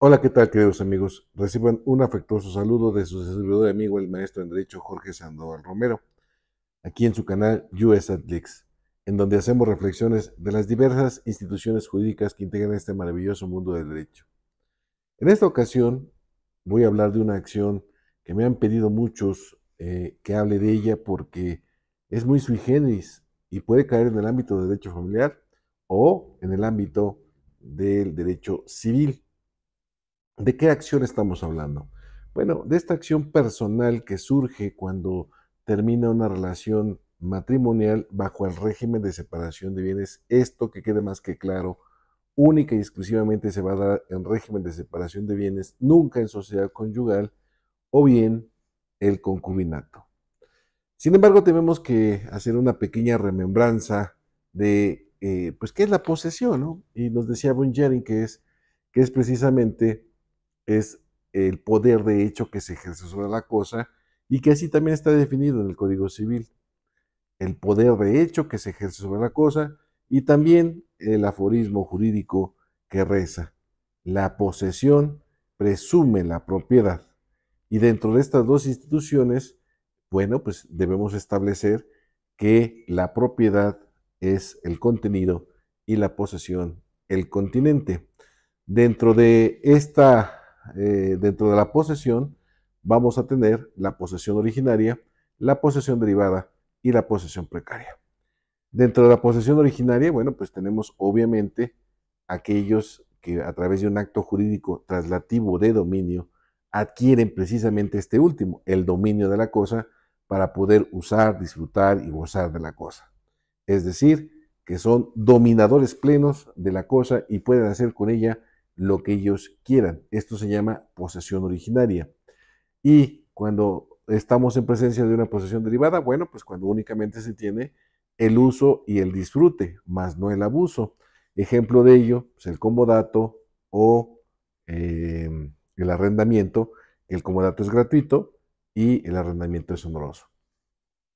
Hola, ¿qué tal, queridos amigos? Reciban un afectuoso saludo de su servidor y amigo, el maestro en Derecho Jorge Sandoval Romero, aquí en su canal US Leaks, en donde hacemos reflexiones de las diversas instituciones jurídicas que integran este maravilloso mundo del derecho. En esta ocasión voy a hablar de una acción que me han pedido muchos que hable de ella porque es muy sui generis y puede caer en el ámbito del derecho familiar o en el ámbito del derecho civil. ¿De qué acción estamos hablando? Bueno, de esta acción personal que surge cuando termina una relación matrimonial bajo el régimen de separación de bienes. Esto que quede más que claro, única y exclusivamente se va a dar en régimen de separación de bienes, nunca en sociedad conyugal o bien el concubinato. Sin embargo, tenemos que hacer una pequeña remembranza de, pues, qué es la posesión, ¿no? Y nos decía Von Jering que es precisamente es el poder de hecho que se ejerce sobre la cosa y que así también está definido en el Código Civil. El poder de hecho que se ejerce sobre la cosa y también el aforismo jurídico que reza: la posesión presume la propiedad. Y dentro de estas dos instituciones, bueno, pues debemos establecer que la propiedad es el contenido y la posesión el continente. Dentro de dentro de la posesión, vamos a tener la posesión originaria, la posesión derivada y la posesión precaria. Dentro de la posesión originaria, bueno, pues tenemos obviamente aquellos que a través de un acto jurídico traslativo de dominio adquieren precisamente este último, el dominio de la cosa, para poder usar, disfrutar y gozar de la cosa. Es decir, que son dominadores plenos de la cosa y pueden hacer con ella lo que ellos quieran. Esto se llama posesión originaria. Y cuando estamos en presencia de una posesión derivada, bueno, pues cuando únicamente se tiene el uso y el disfrute, más no el abuso. Ejemplo de ello, pues el comodato o el arrendamiento. El comodato es gratuito y el arrendamiento es honoroso.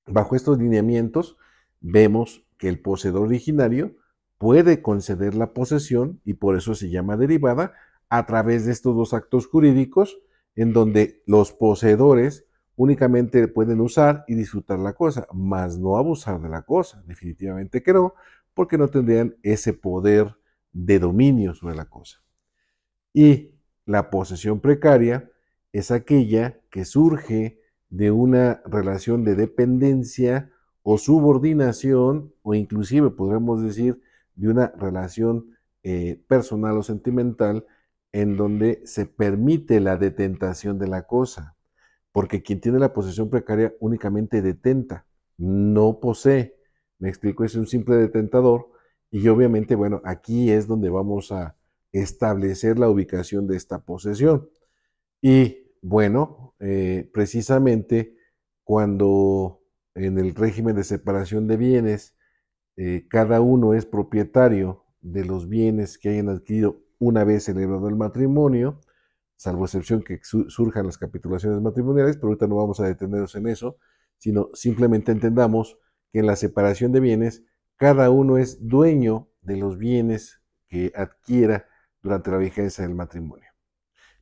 Bajo estos lineamientos, vemos que el poseedor originario puede conceder la posesión, y por eso se llama derivada, a través de estos dos actos jurídicos, en donde los poseedores únicamente pueden usar y disfrutar la cosa, mas no abusar de la cosa. Definitivamente que no, porque no tendrían ese poder de dominio sobre la cosa. Y la posesión precaria es aquella que surge de una relación de dependencia o subordinación, o inclusive podríamos decir de una relación personal o sentimental, en donde se permite la detentación de la cosa, porque quien tiene la posesión precaria únicamente detenta, no posee. Me explico, es un simple detentador, y obviamente, bueno, aquí es donde vamos a establecer la ubicación de esta posesión. Y bueno, precisamente cuando en el régimen de separación de bienes, cada uno es propietario de los bienes que hayan adquirido una vez celebrado el matrimonio, salvo excepción que surjan las capitulaciones matrimoniales, pero ahorita no vamos a detenernos en eso, sino simplemente entendamos que en la separación de bienes, cada uno es dueño de los bienes que adquiera durante la vigencia del matrimonio.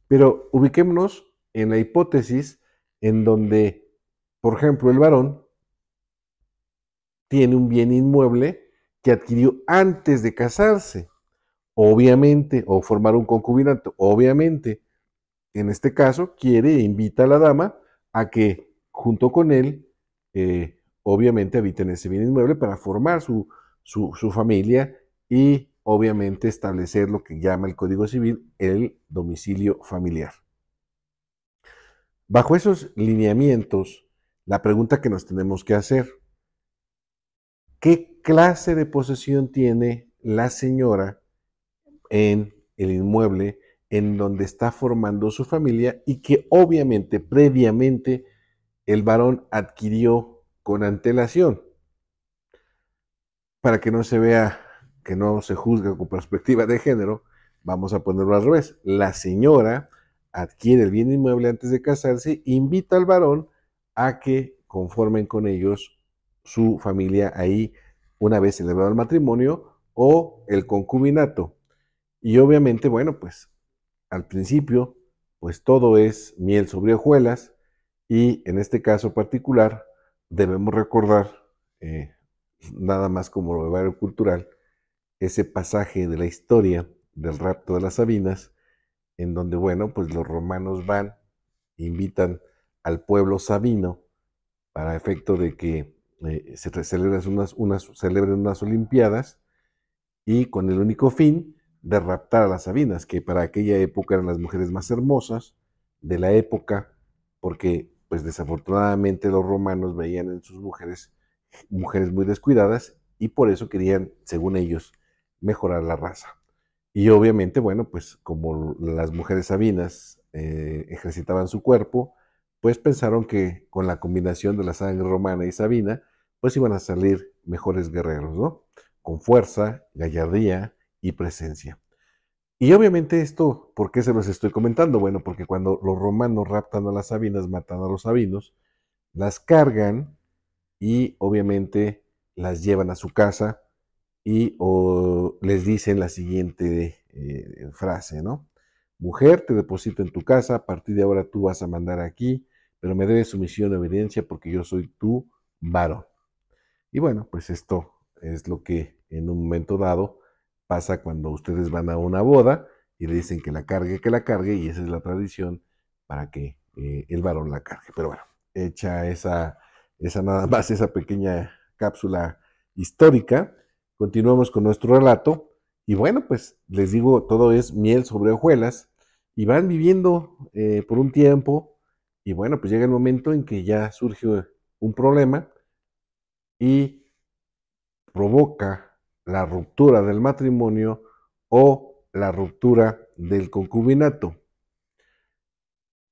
Pero ubiquémonos en la hipótesis en donde, por ejemplo, el varón tiene un bien inmueble que adquirió antes de casarse, obviamente, o formar un concubinato, obviamente. En este caso, quiere e invita a la dama a que junto con él, obviamente, habiten ese bien inmueble para formar su familia y obviamente establecer lo que llama el Código Civil el domicilio familiar. Bajo esos lineamientos, la pregunta que nos tenemos que hacer: ¿qué clase de posesión tiene la señora en el inmueble en donde está formando su familia y que obviamente previamente el varón adquirió con antelación? Para que no se vea, que no se juzga con perspectiva de género, vamos a ponerlo al revés. La señora adquiere el bien inmueble antes de casarse, invita al varón a que conformen con ellos su familia ahí una vez celebrado el matrimonio o el concubinato. Y obviamente, bueno, pues al principio, pues todo es miel sobre hojuelas y en este caso particular debemos recordar, eh, nada más como brevario cultural, ese pasaje de la historia del rapto de las Sabinas, en donde, bueno, pues los romanos van, invitan al pueblo sabino para efecto de que celebren unas Olimpiadas y con el único fin de raptar a las Sabinas, que para aquella época eran las mujeres más hermosas de la época, porque pues desafortunadamente los romanos veían en sus mujeres muy descuidadas y por eso querían, según ellos, mejorar la raza. Y obviamente, bueno, pues como las mujeres sabinas ejercitaban su cuerpo, pues pensaron que con la combinación de la sangre romana y sabina, pues iban a salir mejores guerreros, ¿no? Con fuerza, gallardía y presencia. Y obviamente esto, ¿por qué se los estoy comentando? Bueno, porque cuando los romanos raptan a las sabinas, matan a los sabinos, las cargan y obviamente las llevan a su casa y les dicen la siguiente frase, ¿no? Mujer, te deposito en tu casa, a partir de ahora tú vas a mandar aquí, pero me debes sumisión y obediencia porque yo soy tu varón. Y bueno, pues esto es lo que en un momento dado pasa cuando ustedes van a una boda y le dicen que la cargue, y esa es la tradición para que el varón la cargue. Pero bueno, hecha esa nada más, esa pequeña cápsula histórica, continuamos con nuestro relato. Y bueno, pues les digo, todo es miel sobre hojuelas y van viviendo por un tiempo. Y bueno, pues llega el momento en que ya surge un problema y provoca la ruptura del matrimonio o la ruptura del concubinato.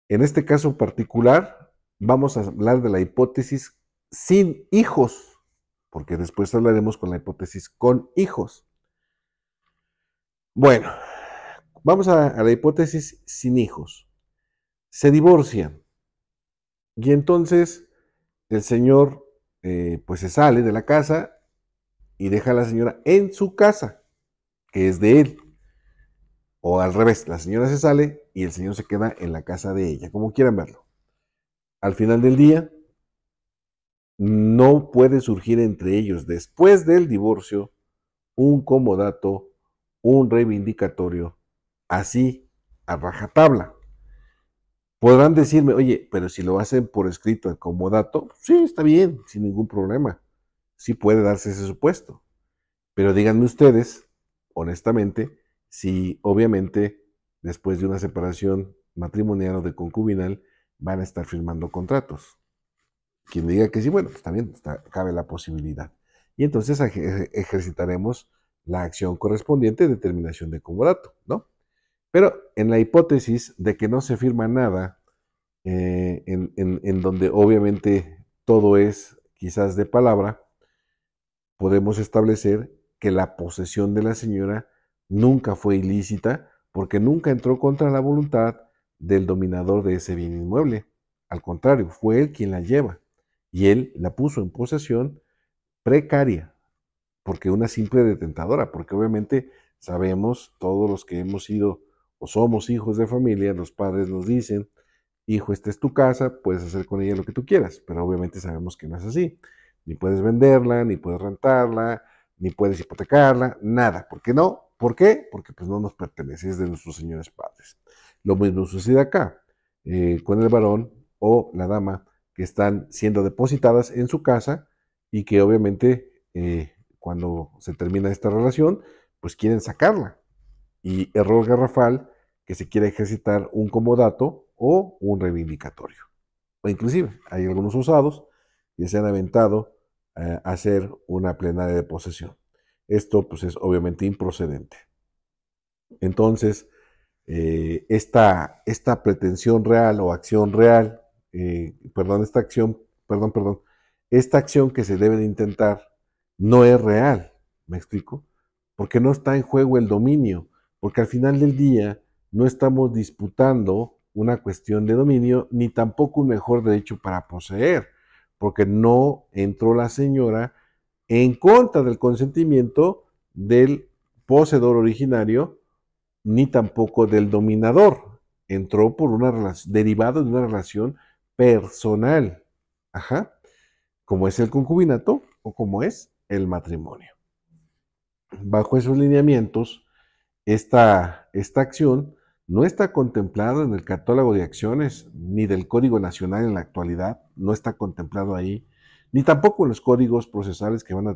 En este caso particular, vamos a hablar de la hipótesis sin hijos, porque después hablaremos con la hipótesis con hijos. Bueno, vamos a la hipótesis sin hijos. Se divorcian y entonces el señor pues se sale de la casa y deja a la señora en su casa, que es de él. O al revés, la señora se sale y el señor se queda en la casa de ella, como quieran verlo. Al final del día, no puede surgir entre ellos, después del divorcio, un comodato, un reivindicatorio, así, a rajatabla. Podrán decirme, oye, pero si lo hacen por escrito el comodato, sí, está bien, sin ningún problema. Sí puede darse ese supuesto. Pero díganme ustedes, honestamente, si obviamente después de una separación matrimonial o de concubinal van a estar firmando contratos. Quien diga que sí, bueno, pues también cabe la posibilidad. Y entonces ejercitaremos la acción correspondiente de determinación de comodato, ¿no? Pero en la hipótesis de que no se firma nada, en donde obviamente todo es quizás de palabra, podemos establecer que la posesión de la señora nunca fue ilícita porque nunca entró contra la voluntad del dominador de ese bien inmueble. Al contrario, fue él quien la lleva y él la puso en posesión precaria, porque una simple detentadora, porque obviamente sabemos, todos los que hemos sido o somos hijos de familia, los padres nos dicen, hijo, esta es tu casa, puedes hacer con ella lo que tú quieras, pero obviamente sabemos que no es así. Ni puedes venderla, ni puedes rentarla, ni puedes hipotecarla, nada. ¿Por qué no? ¿Por qué? Porque pues no nos pertenece, es de nuestros señores padres. Lo mismo sucede acá, con el varón o la dama que están siendo depositadas en su casa y que obviamente cuando se termina esta relación, pues quieren sacarla. Y error garrafal que se quiera ejercitar un comodato o un reivindicatorio. O inclusive hay algunos usados que se han aventado a hacer una plenaria de posesión. Esto pues es obviamente improcedente. Entonces, esta pretensión real o acción real, esta acción que se debe de intentar no es real, ¿me explico? Porque no está en juego el dominio, porque al final del día no estamos disputando una cuestión de dominio, ni tampoco un mejor derecho para poseer, porque no entró la señora en contra del consentimiento del poseedor originario ni tampoco del dominador. Entró por una relación, derivado de una relación personal. Ajá. Como es el concubinato o como es el matrimonio. Bajo esos lineamientos, esta acción no está contemplada en el catálogo de acciones ni del Código Nacional en la actualidad, no está contemplado ahí, ni tampoco en los códigos procesales que van a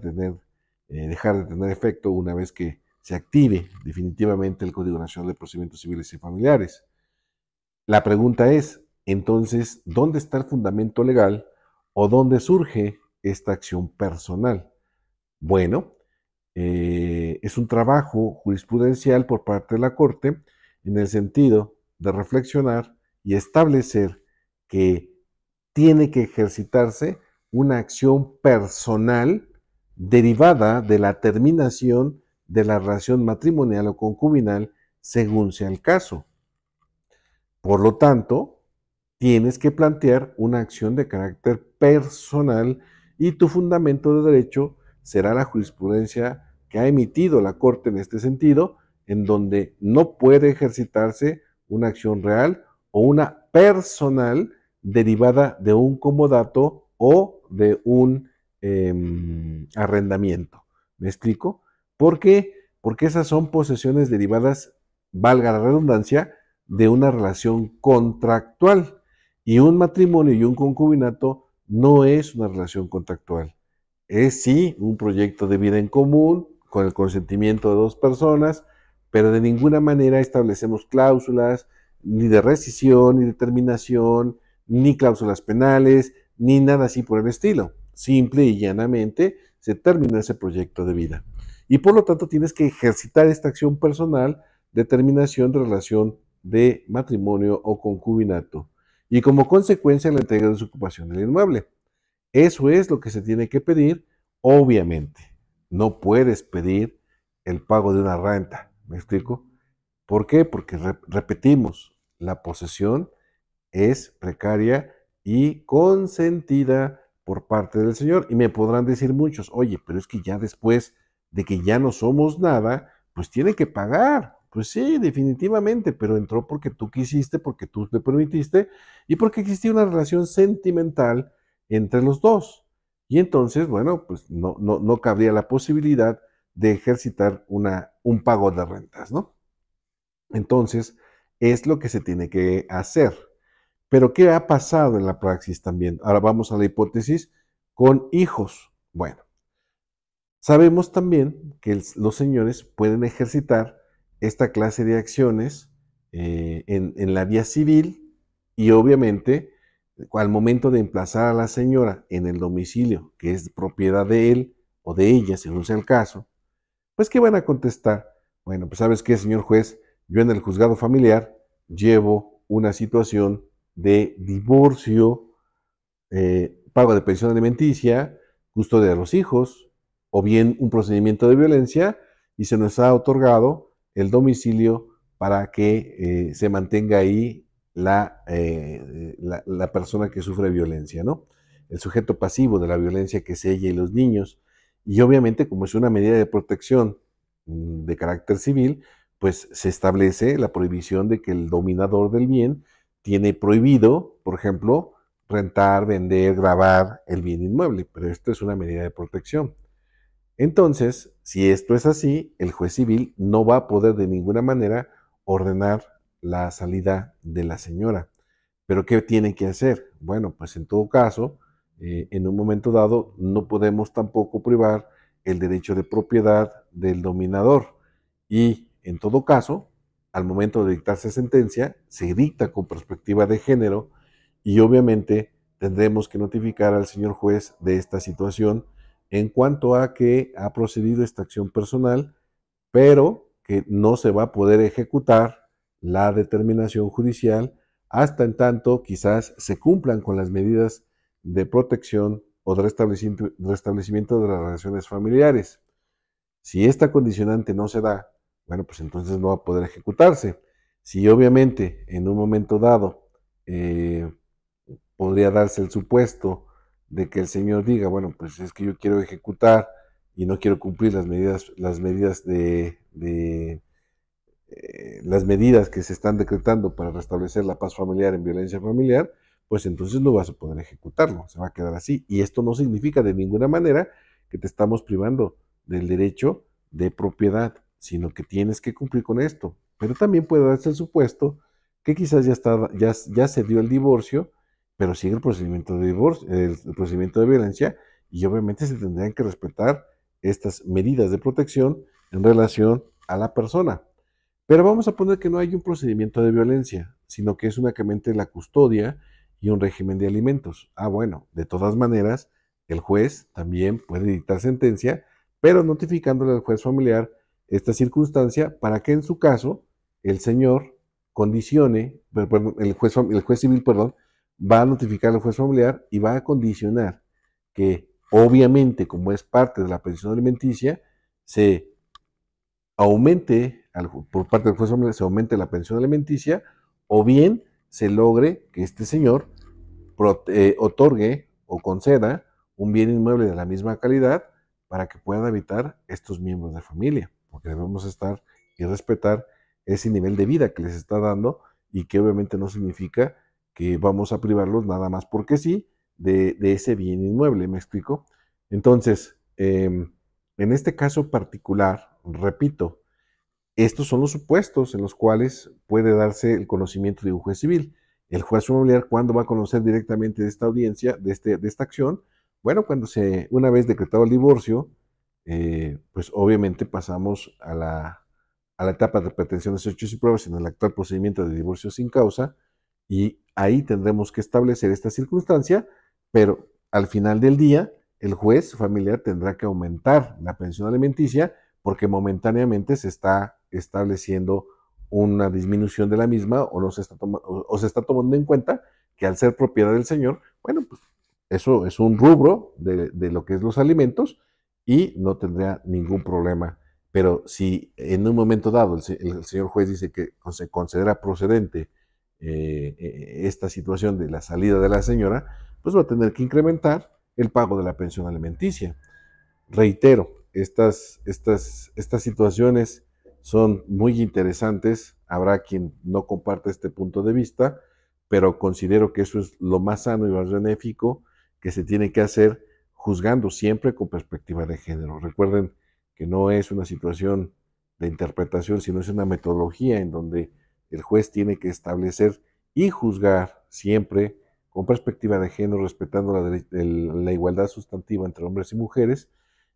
dejar de tener efecto una vez que se active definitivamente el Código Nacional de Procedimientos Civiles y Familiares. La pregunta es, entonces, ¿dónde está el fundamento legal o dónde surge esta acción personal? Bueno, es un trabajo jurisprudencial por parte de la Corte en el sentido de reflexionar y establecer que tiene que ejercitarse una acción personal derivada de la terminación de la relación matrimonial o concubinal según sea el caso. Por lo tanto, tienes que plantear una acción de carácter personal y tu fundamento de derecho será la jurisprudencia que ha emitido la Corte en este sentido, en donde no puede ejercitarse una acción real o una personal derivada de un comodato o de un arrendamiento. ¿Me explico? ¿Por qué? Porque esas son posesiones derivadas, valga la redundancia, de una relación contractual. Y un matrimonio y un concubinato no es una relación contractual. Es sí un proyecto de vida en común, con el consentimiento de dos personas, pero de ninguna manera establecemos cláusulas, ni de rescisión, ni de terminación, ni cláusulas penales, ni nada así por el estilo. Simple y llanamente se termina ese proyecto de vida. Y por lo tanto tienes que ejercitar esta acción personal de terminación de relación de matrimonio o concubinato. Y como consecuencia la entrega de su ocupación del inmueble. Eso es lo que se tiene que pedir, obviamente. No puedes pedir el pago de una renta. ¿Me explico? ¿Por qué? Porque repetimos, la posesión es precaria y consentida por parte del Señor. Y me podrán decir muchos, oye, pero es que ya después de que ya no somos nada, pues tiene que pagar. Pues sí, definitivamente, pero entró porque tú quisiste, porque tú le permitiste y porque existía una relación sentimental entre los dos. Y entonces, bueno, pues no cabría la posibilidad de ejercitar un pago de rentas, ¿no? Entonces, es lo que se tiene que hacer. Pero ¿qué ha pasado en la praxis también? Ahora vamos a la hipótesis con hijos. Bueno, sabemos también que los señores pueden ejercitar esta clase de acciones en la vía civil y obviamente al momento de emplazar a la señora en el domicilio que es propiedad de él o de ella, según sea el caso, pues ¿qué van a contestar? Bueno, pues sabes qué, señor juez, yo en el juzgado familiar llevo una situación de divorcio, pago de pensión alimenticia, custodia de los hijos, o bien un procedimiento de violencia, y se nos ha otorgado el domicilio para que se mantenga ahí la persona que sufre violencia, ¿no? El sujeto pasivo de la violencia que es ella y los niños. Y obviamente, como es una medida de protección de carácter civil, pues se establece la prohibición de que el dominador del bien tiene prohibido, por ejemplo, rentar, vender, grabar el bien inmueble, pero esto es una medida de protección. Entonces, si esto es así, el juez civil no va a poder de ninguna manera ordenar la salida de la señora. ¿Pero qué tiene que hacer? Bueno, pues en todo caso, en un momento dado, no podemos tampoco privar el derecho de propiedad del dominador. Y en todo caso, al momento de dictarse sentencia, se dicta con perspectiva de género y obviamente tendremos que notificar al señor juez de esta situación en cuanto a que ha procedido esta acción personal, pero que no se va a poder ejecutar la determinación judicial hasta en tanto quizás se cumplan con las medidas de protección o de restablecimiento de las relaciones familiares. Si esta condicionante no se da, bueno, pues entonces no va a poder ejecutarse. Si obviamente en un momento dado eh, podría darse el supuesto de que el señor diga, bueno, pues es que yo quiero ejecutar y no quiero cumplir las medidas las medidas que se están decretando para restablecer la paz familiar en violencia familiar, pues entonces no vas a poder ejecutarlo, se va a quedar así. Y esto no significa de ninguna manera que te estamos privando del derecho de propiedad, sino que tienes que cumplir con esto. Pero también puede darse el supuesto que quizás ya se dio el divorcio, pero sigue el procedimiento de divorcio, el procedimiento de violencia, y obviamente se tendrían que respetar estas medidas de protección en relación a la persona. Pero vamos a poner que no hay un procedimiento de violencia, sino que es únicamente la custodia y un régimen de alimentos. Ah, bueno, de todas maneras, el juez también puede dictar sentencia, pero notificándole al juez familiar esta circunstancia para que en su caso el señor condicione, perdón, el juez civil, perdón, va a notificar al juez familiar y va a condicionar que obviamente como es parte de la pensión alimenticia, se aumente, por parte del juez familiar, se aumente la pensión alimenticia, o bien se logre que este señor otorgue o conceda un bien inmueble de la misma calidad para que puedan habitar estos miembros de familia, porque debemos estar y respetar ese nivel de vida que les está dando y que obviamente no significa que vamos a privarlos nada más porque sí de ese bien inmueble, ¿me explico? Entonces, en este caso particular, repito, estos son los supuestos en los cuales puede darse el conocimiento de un juez civil. El juez familiar, ¿cuándo va a conocer directamente de esta audiencia, de esta acción? Bueno, una vez decretado el divorcio, pues obviamente pasamos a la etapa de pretensiones de hechos y pruebas en el actual procedimiento de divorcio sin causa, y ahí tendremos que establecer esta circunstancia, pero al final del día, el juez familiar tendrá que aumentar la pensión alimenticia porque momentáneamente se está estableciendo una disminución de la misma o, no se está o se está tomando en cuenta que al ser propiedad del señor, bueno, pues eso es un rubro de lo que es los alimentos y no tendría ningún problema. Pero si en un momento dado el señor juez dice que se considera procedente esta situación de la salida de la señora, pues va a tener que incrementar el pago de la pensión alimenticia. Reitero, estas situaciones son muy interesantes. Habrá quien no comparte este punto de vista, pero considero que eso es lo más sano y más benéfico que se tiene que hacer, juzgando siempre con perspectiva de género. Recuerden que no es una situación de interpretación, sino es una metodología en donde el juez tiene que establecer y juzgar siempre con perspectiva de género, respetando la igualdad sustantiva entre hombres y mujeres,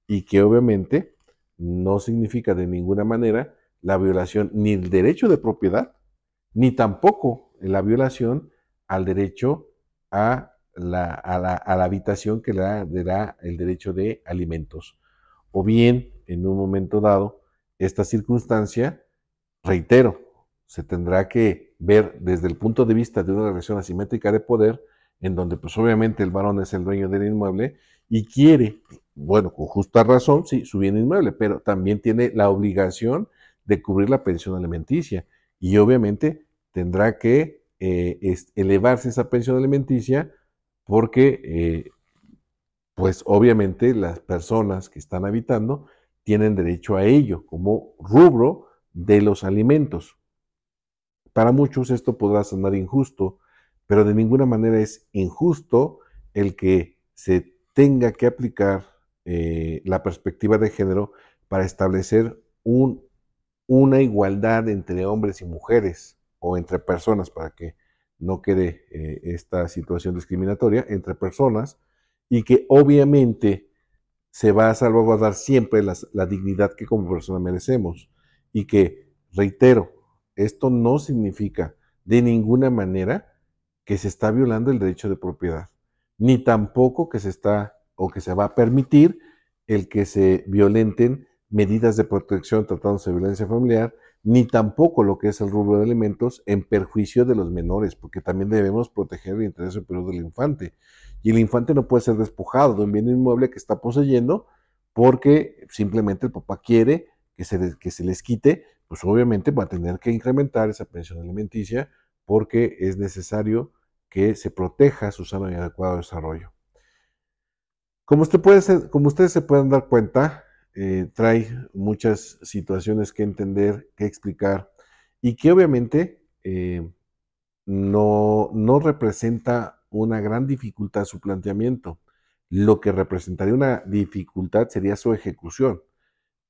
y que obviamente no significa de ninguna manera la violación ni del derecho de propiedad, ni tampoco la violación al derecho a la habitación que le dará el derecho de alimentos. O bien, en un momento dado, esta circunstancia, reitero, se tendrá que ver desde el punto de vista de una relación asimétrica de poder, en donde pues obviamente el varón es el dueño del inmueble y quiere, bueno, con justa razón, sí, su bien inmueble, pero también tiene la obligación de cubrir la pensión alimenticia y obviamente tendrá que elevarse esa pensión alimenticia porque pues obviamente las personas que están habitando tienen derecho a ello como rubro de los alimentos. Para muchos esto podrá sonar injusto, pero de ninguna manera es injusto el que se tenga que aplicar la perspectiva de género para establecer una igualdad entre hombres y mujeres o entre personas, para que no quede esta situación discriminatoria entre personas, y que obviamente se va a salvaguardar siempre la dignidad que como persona merecemos. Y que, reitero, esto no significa de ninguna manera que se está violando el derecho de propiedad, ni tampoco que se está o que se va a permitir el que se violenten medidas de protección tratándose de violencia familiar, ni tampoco lo que es el rubro de alimentos en perjuicio de los menores, porque también debemos proteger el interés superior del infante. Y el infante no puede ser despojado de un bien inmueble que está poseyendo porque simplemente el papá quiere que se les quite, pues obviamente va a tener que incrementar esa pensión alimenticia porque es necesario que se proteja su sano y adecuado desarrollo. Como ustedes se pueden dar cuenta, trae muchas situaciones que entender, que explicar, y que obviamente no representa una gran dificultad su planteamiento. Lo que representaría una dificultad sería su ejecución,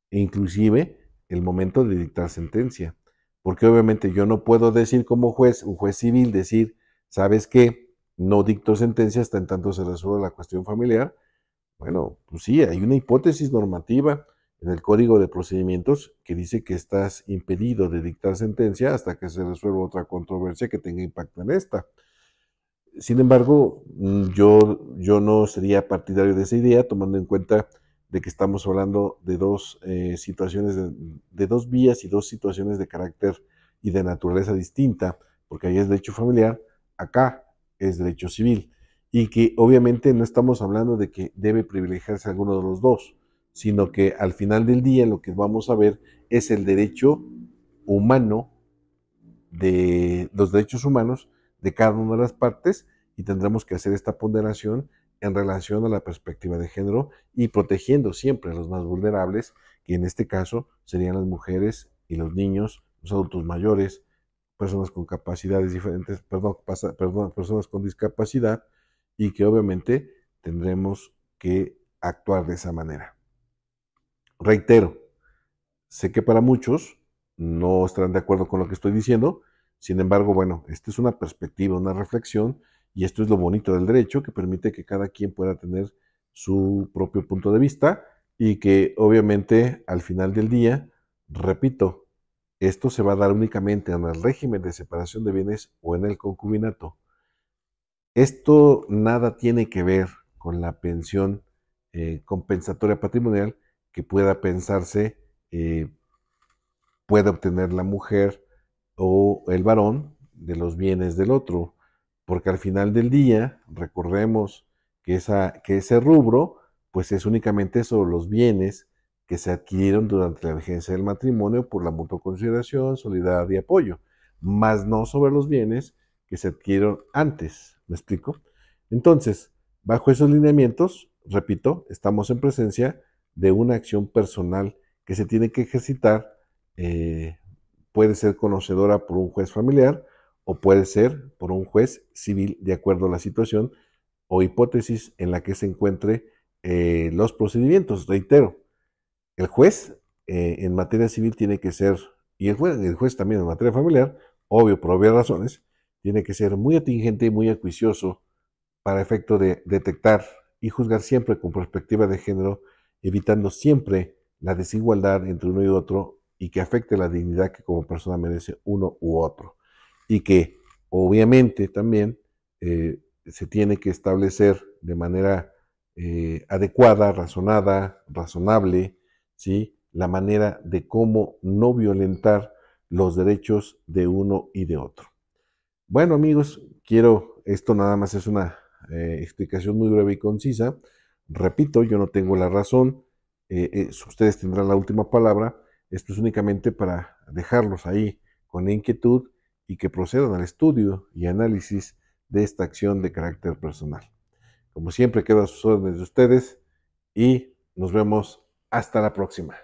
e inclusive el momento de dictar sentencia. Porque obviamente yo no puedo decir como juez, un juez civil, decir, ¿sabes qué? No dicto sentencia hasta en tanto se resuelva la cuestión familiar. Bueno, pues sí, hay una hipótesis normativa en el Código de Procedimientos que dice que estás impedido de dictar sentencia hasta que se resuelva otra controversia que tenga impacto en esta. Sin embargo, yo no sería partidario de esa idea, tomando en cuenta de que estamos hablando de dos situaciones, de dos vías y dos situaciones de carácter y de naturaleza distinta, porque ahí es derecho familiar, acá es derecho civil, y que obviamente no estamos hablando de que debe privilegiarse alguno de los dos, sino que al final del día lo que vamos a ver es el derecho humano, de los derechos humanos de cada una de las partes, y tendremos que hacer esta ponderación en relación a la perspectiva de género y protegiendo siempre a los más vulnerables, que en este caso serían las mujeres y los niños, los adultos mayores, personas con capacidades diferentes, personas con discapacidad, y que obviamente tendremos que actuar de esa manera. Reitero, sé que para muchos no estarán de acuerdo con lo que estoy diciendo, sin embargo, bueno, esta es una perspectiva, una reflexión, y esto es lo bonito del derecho, que permite que cada quien pueda tener su propio punto de vista y que obviamente al final del día, repito, esto se va a dar únicamente en el régimen de separación de bienes o en el concubinato. Esto nada tiene que ver con la pensión compensatoria patrimonial que pueda pensarse puede obtener la mujer o el varón de los bienes del otro, porque al final del día, recordemos que ese rubro, pues es únicamente sobre los bienes que se adquirieron durante la vigencia del matrimonio por la mutua consideración, solidaridad y apoyo, más no sobre los bienes que se adquirieron antes. ¿Me explico? Entonces, bajo esos lineamientos, repito, estamos en presencia de una acción personal que se tiene que ejercitar. eh, Puede ser conocedora por un juez familiar o puede ser por un juez civil de acuerdo a la situación o hipótesis en la que se encuentre los procedimientos. Reitero, el juez en materia civil tiene que ser, y el juez también en materia familiar, obvio, por obvias razones, tiene que ser muy atingente y muy acuicioso para efecto de detectar y juzgar siempre con perspectiva de género, evitando siempre la desigualdad entre uno y otro y que afecte la dignidad que como persona merece uno u otro. Y que obviamente también se tiene que establecer de manera adecuada, razonada, razonable, ¿sí? La manera de cómo no violentar los derechos de uno y de otro. Bueno, amigos, esto nada más es una explicación muy breve y concisa. Repito, yo no tengo la razón, ustedes tendrán la última palabra. Esto es únicamente para dejarlos ahí con inquietud y que procedan al estudio y análisis de esta acción de carácter personal. Como siempre, quedo a sus órdenes de ustedes y nos vemos hasta la próxima.